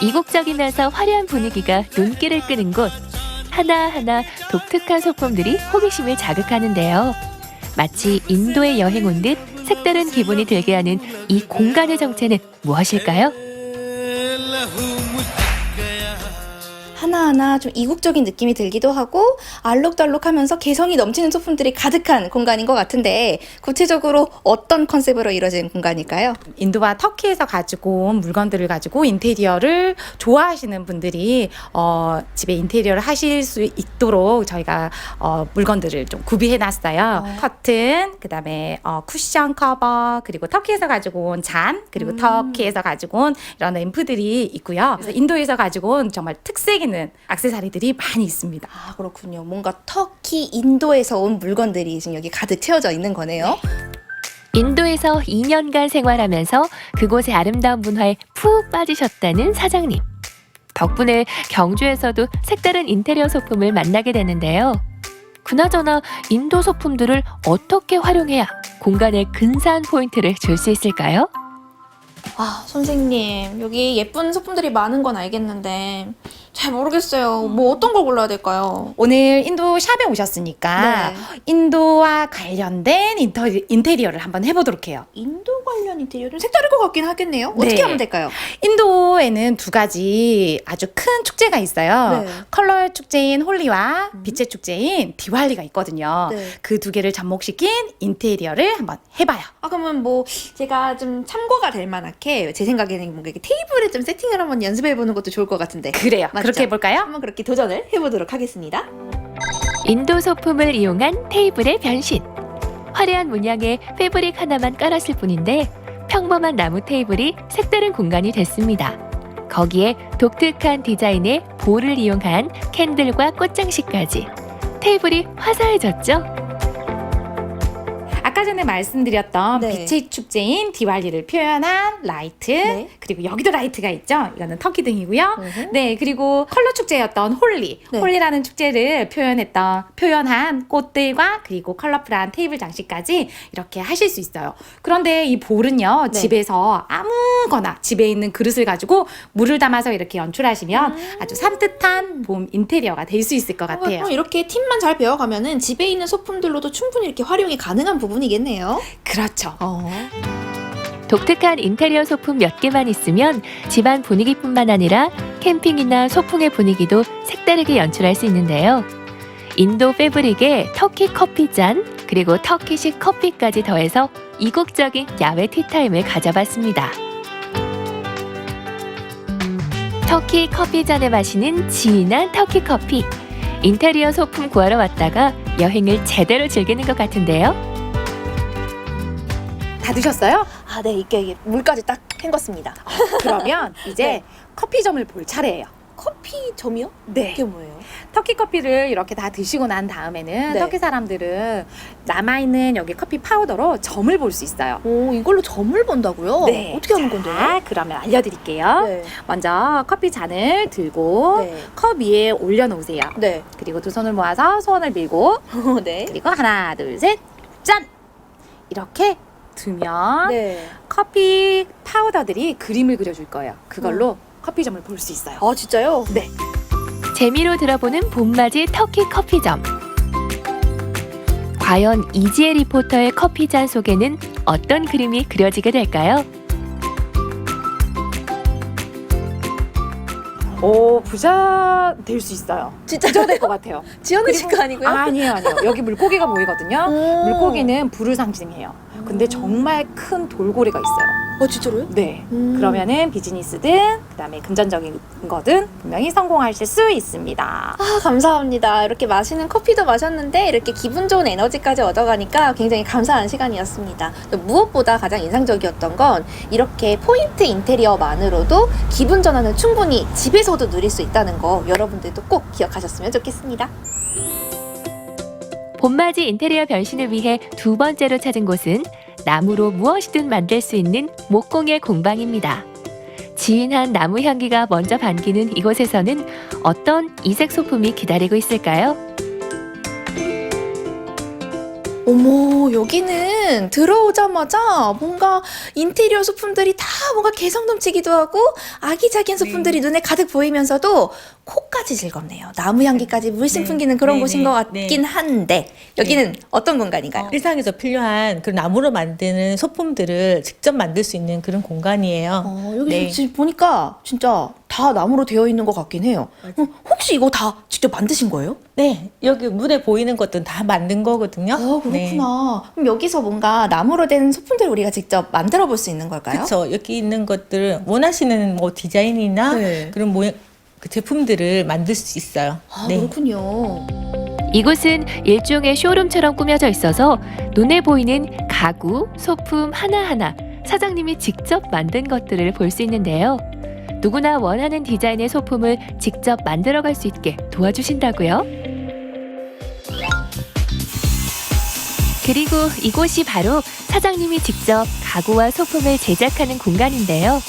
이국적이면서 화려한 분위기가 눈길을 끄는 곳. 하나하나 독특한 소품들이 호기심을 자극하는데요. 마치 인도에 여행 온 듯 색다른 기분이 들게 하는 이 공간의 정체는 무엇일까요? 하나하나 좀 이국적인 느낌이 들기도 하고 알록달록하면서 개성이 넘치는 소품들이 가득한 공간인 것 같은데 구체적으로 어떤 컨셉으로 이루어진 공간일까요? 인도와 터키에서 가지고 온 물건들을 가지고 인테리어를 좋아하시는 분들이 집에 인테리어를 하실 수 있도록 저희가 물건들을 좀 구비해놨어요. 커튼, 그다음에 쿠션 커버, 그리고 터키에서 가지고 온 잔, 그리고 터키에서 가지고 온 이런 램프들이 있고요. 그래서 인도에서 가지고 온 정말 특색 있는 액세서리들이 많이 있습니다. 아, 그렇군요. 뭔가 터키, 인도에서 온 물건들이 지금 여기 가득 채워져 있는 거네요. 인도에서 2년간 생활하면서 그곳의 아름다운 문화에 푹 빠지셨다는 사장님. 덕분에 경주에서도 색다른 인테리어 소품을 만나게 되는데요. 그나저나 인도 소품들을 어떻게 활용해야 공간에 근사한 포인트를 줄 수 있을까요? 아, 선생님, 여기 예쁜 소품들이 많은 건 알겠는데 잘 모르겠어요. 뭐 어떤 걸 골라야 될까요? 오늘 인도 샵에 오셨으니까 인도와 관련된 인테리어를 한번 해보도록 해요. 인도 관련 인테리어는 색다를 것 같긴 하겠네요. 어떻게 하면 될까요? 인도에는 두 가지 아주 큰 축제가 있어요. 네. 컬러의 축제인 홀리와 빛의 축제인 디왈리가 있거든요. 네. 그 두 개를 접목시킨 인테리어를 한번 해봐요. 아, 그러면 뭐 제가 좀 참고가 될 만하게 제 생각에는 뭔가 이렇게 테이블에 좀 세팅을 한번 연습해보는 것도 좋을 것 같은데. 그래요. 맞죠? 그렇게 해볼까요? 한번 그렇게 도전을 해보도록 하겠습니다. 인도 소품을 이용한 테이블의 변신. 화려한 문양에 패브릭 하나만 깔았을 뿐인데 평범한 나무 테이블이 색다른 공간이 됐습니다. 거기에 독특한 디자인의 볼을 이용한 캔들과 꽃장식까지. 테이블이 화사해졌죠? 아까 전에 말씀드렸던 빛의 축제인 디왈리를 표현한 라이트, 그리고 여기도 라이트가 있죠. 이거는 터키 등이고요. 네, 그리고 컬러 축제였던 홀리, 홀리라는 축제를 표현한 꽃들과 그리고 컬러풀한 테이블 장식까지 이렇게 하실 수 있어요. 그런데 이 볼은요, 집에서 아무거나 집에 있는 그릇을 가지고 물을 담아서 이렇게 연출하시면 아주 산뜻한 봄 인테리어가 될 수 있을 것 같아요. 그럼 이렇게 팁만 잘 배워가면은 집에 있는 소품들로도 충분히 이렇게 활용이 가능한 부분이겠네요. 그렇죠. 독특한 인테리어 소품 몇 개만 있으면 집안 분위기뿐만 아니라 캠핑이나 소풍의 분위기도 색다르게 연출할 수 있는데요. 인도 패브릭에 터키 커피 잔, 그리고 터키식 커피까지 더해서 이국적인 야외 티타임을 가져봤습니다. 터키 커피 잔에 마시는 진한 터키 커피. 인테리어 소품 구하러 왔다가 여행을 제대로 즐기는 것 같은데요. 다 드셨어요? 아, 네, 이게 물까지 딱 헹궜습니다. 그러면 이제 커피점을 볼 차례예요. 커피점이요? 네. 그게 뭐예요? 터키 커피를 이렇게 다 드시고 난 다음에는 터키 사람들은 남아있는 여기 커피 파우더로 점을 볼 수 있어요. 오, 이걸로 점을 본다고요? 네. 어떻게 하는 건데요? 자, 그러면 알려드릴게요. 먼저 커피 잔을 들고 컵 위에 올려놓으세요. 그리고 두 손을 모아서 소원을 빌고 그리고 하나, 둘, 셋, 짠! 이렇게 두면 커피 파우더들이 그림을 그려줄 거예요. 그걸로 커피점을 볼 수 있어요. 아, 진짜요? 네. 재미로 들어보는 봄맞이 터키 커피점. 과연 이지혜 리포터의 커피잔 속에는 어떤 그림이 그려지게 될까요? 부자 될 수 있어요. 진짜 부자 될 것 같아요. 지어내실 거 아니고요? 아니에요. 여기 물고기가 보이거든요. 물고기는 불을 상징해요. 근데 정말 큰 돌고래가 있어요. 진짜로요? 네. 그러면은 비즈니스든 그다음에 금전적인 거든 분명히 성공하실 수 있습니다. 감사합니다. 이렇게 맛있는 커피도 마셨는데 이렇게 기분 좋은 에너지까지 얻어가니까 굉장히 감사한 시간이었습니다. 무엇보다 가장 인상적이었던 건 이렇게 포인트 인테리어만으로도 기분 전환을 충분히 집에서도 누릴 수 있다는 거 여러분들도 꼭 기억하셨으면 좋겠습니다. 봄맞이 인테리어 변신을 위해 두 번째로 찾은 곳은 나무로 무엇이든 만들 수 있는 목공예 공방입니다. 진한 나무 향기가 먼저 반기는 이곳에서는 어떤 이색 소품이 기다리고 있을까요? 어머, 여기는 들어오자마자 뭔가 인테리어 소품들이 다 뭔가 개성 넘치기도 하고 아기자기한 소품들이 눈에 가득 보이면서도 코까지 즐겁네요. 나무 향기까지 물씬 풍기는 그런 곳인 것 같긴 한데 여기는 어떤 공간인가요? 일상에서 필요한 그 나무로 만드는 소품들을 직접 만들 수 있는 그런 공간이에요. 여기 지금 보니까 진짜 다 나무로 되어 있는 것 같긴 해요. 혹시 이거 다 직접 만드신 거예요? 네, 여기 눈에 보이는 것들은 다 만든 거거든요. 그렇구나. 그럼 여기서 뭔가 나무로 된 소품들을 우리가 직접 만들어 볼 수 있는 걸까요? 그렇죠. 여기 있는 것들은 원하시는 뭐 디자인이나 그런 모양 그 제품들을 만들 수 있어요. 그렇군요. 이곳은 일종의 쇼룸처럼 꾸며져 있어서 눈에 보이는 가구, 소품 하나하나 사장님이 직접 만든 것들을 볼 수 있는데요. 누구나 원하는 디자인의 소품을 직접 만들어갈 수 있게 도와주신다고요. 그리고 이곳이 바로 사장님이 직접 가구와 소품을 제작하는 공간인데요.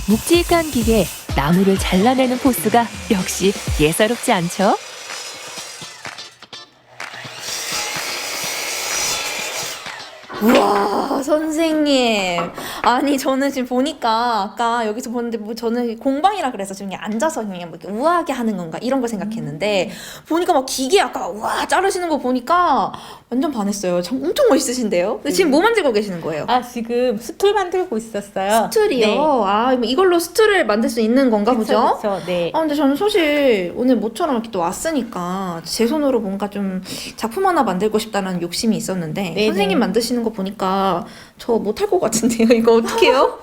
묵직한 기계, 나무를 잘라내는 포스가 역시 예사롭지 않죠? 우와, 선생님. 아니, 저는 지금 보니까 아까 여기서 보는데 뭐 저는 공방이라 그래서 지금 그냥 앉아서 그냥 뭐 이렇게 우아하게 하는 건가 이런 걸 생각했는데 보니까 막 기계 아까 우와 자르시는 거 보니까 완전 반했어요. 참 엄청 멋있으신데요? 근데 지금 뭐 만들고 계시는 거예요? 지금 스툴 만들고 있었어요. 스툴이요? 네. 이걸로 스툴을 만들 수 있는 건가 보죠? 그렇죠. 네. 근데 저는 사실 오늘 모처럼 이렇게 또 왔으니까 제 손으로 뭔가 좀 작품 하나 만들고 싶다는 욕심이 있었는데 선생님 만드시는 거 보니까 저 못할 것 같은데요. 이거 어떻게 해요?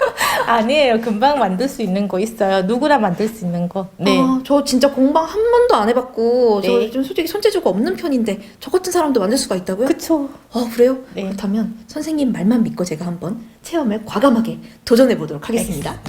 아니에요. 금방 만들 수 있는 거 있어요. 누구나 만들 수 있는 거. 네. 저 진짜 공방 한 번도 안 해봤고 네. 저 좀 솔직히 손재주가 없는 편인데 저 같은 사람도 만들 수가 있다고요? 그쵸. 그래요? 그렇다면 선생님 말만 믿고 제가 한번 체험을 과감하게 도전해 보도록 하겠습니다.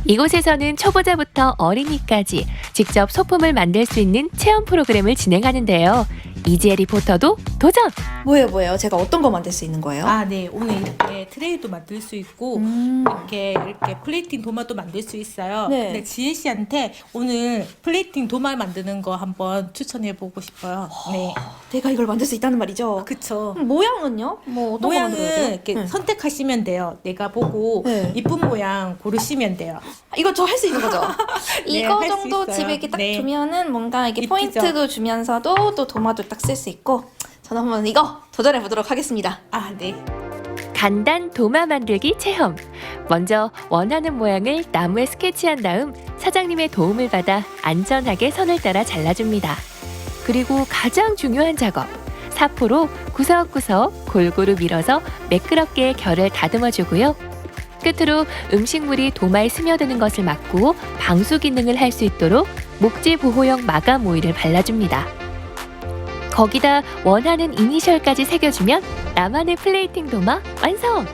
이곳에서는 초보자부터 어린이까지 직접 소품을 만들 수 있는 체험 프로그램을 진행하는데요. 이지혜 리포터도 도전! 뭐예요? 제가 어떤 거 만들 수 있는 거예요? 네. 오늘 이렇게 트레이도 만들 수 있고 이렇게 플레이팅 도마도 만들 수 있어요. 네. 근데 지혜 씨한테 오늘 플레이팅 도마 만드는 거 한번 추천해 보고 싶어요. 네. 내가 이걸 만들 수 있다는 말이죠? 그쵸. 모양은요? 뭐 어떤 거 모양은 만들어야 돼요? 이렇게 선택하시면 돼요. 내가 보고 네. 이쁜 모양 고르시면 돼요. 이거 저 할 수 있는 거죠? 네, 이거 할수 정도 있어요. 집에 이렇게 딱 네. 두면은 뭔가 이게 이쁘죠? 포인트도 주면서도 또 도마도 딱 쓸 수 있고 저는 한번 이거 도전해 보도록 하겠습니다. 네. 간단 도마 만들기 체험. 먼저 원하는 모양을 나무에 스케치한 다음 사장님의 도움을 받아 안전하게 선을 따라 잘라줍니다. 그리고 가장 중요한 작업. 사포로 구석구석 골고루 밀어서 매끄럽게 결을 다듬어 주고요. 끝으로 음식물이 도마에 스며드는 것을 막고 방수 기능을 할 수 있도록 목재 보호용 마감 오일을 발라줍니다. 거기다 원하는 이니셜까지 새겨주면 나만의 플레이팅 도마 완성!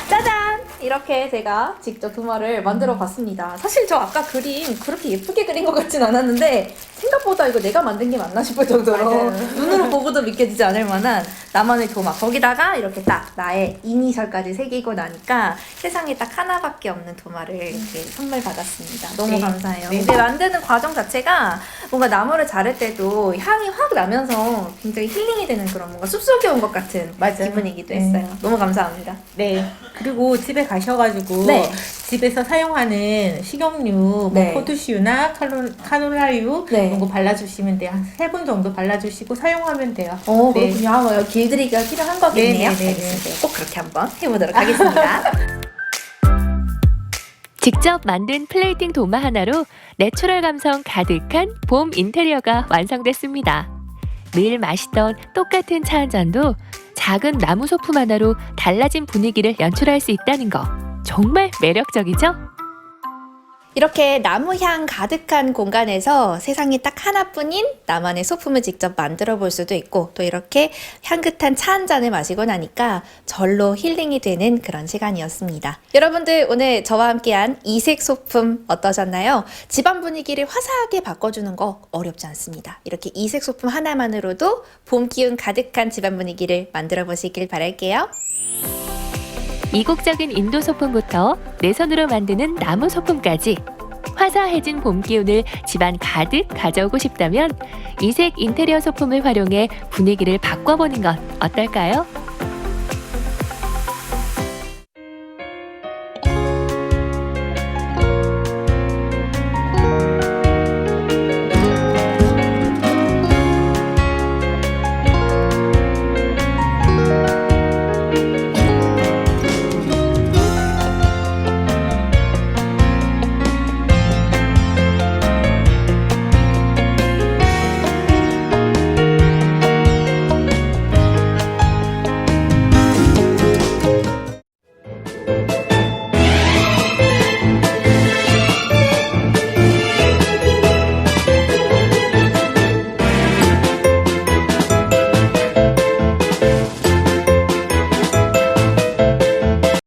짜잔! 이렇게 제가 직접 도마를 만들어 봤습니다. 사실 저 아까 그림 그렇게 예쁘게 그린 것 같진 않았는데 생각보다 이거 내가 만든 게 맞나 싶을 정도로 눈으로 보고도 믿겨지지 않을 만한 나만의 도마. 거기다가 이렇게 딱 나의 이니셜까지 새기고 나니까 세상에 딱 하나밖에 없는 도마를 이렇게 선물 받았습니다. 너무 네. 감사해요. 네. 근데 만드는 과정 자체가 뭔가 나무를 자를 때도 향이 확 나면서 굉장히 힐링이 되는 그런 뭔가 숲속에 온 것 같은 기분이기도 했어요. 너무 감사합니다. 네. 그리고 집에 가셔가지고 네. 집에서 사용하는 식용유, 네. 뭐 포도씨유나 카놀라유 이런 거 발라주시면 돼요. 한 3분 정도 발라주시고 사용하면 돼요. 그렇군요. 길들이기가 필요한 거겠네요. 네네네네. 알겠습니다. 꼭 그렇게 한번 해보도록 하겠습니다. 직접 만든 플레이팅 도마 하나로 내추럴 감성 가득한 봄 인테리어가 완성됐습니다. 늘 마시던 똑같은 차 한 잔도 작은 나무 소품 하나로 달라진 분위기를 연출할 수 있다는 거 정말 매력적이죠? 이렇게 나무향 가득한 공간에서 세상에 딱 하나뿐인 나만의 소품을 직접 만들어 볼 수도 있고 또 이렇게 향긋한 차 한 잔을 마시고 나니까 절로 힐링이 되는 그런 시간이었습니다. 여러분들 오늘 저와 함께한 이색 소품 어떠셨나요? 집안 분위기를 화사하게 바꿔주는 거 어렵지 않습니다. 이렇게 이색 소품 하나만으로도 봄 기운 가득한 집안 분위기를 만들어 보시길 바랄게요. 이국적인 인도 소품부터 내 손으로 만드는 나무 소품까지 화사해진 봄 기운을 집안 가득 가져오고 싶다면 이색 인테리어 소품을 활용해 분위기를 바꿔보는 건 어떨까요?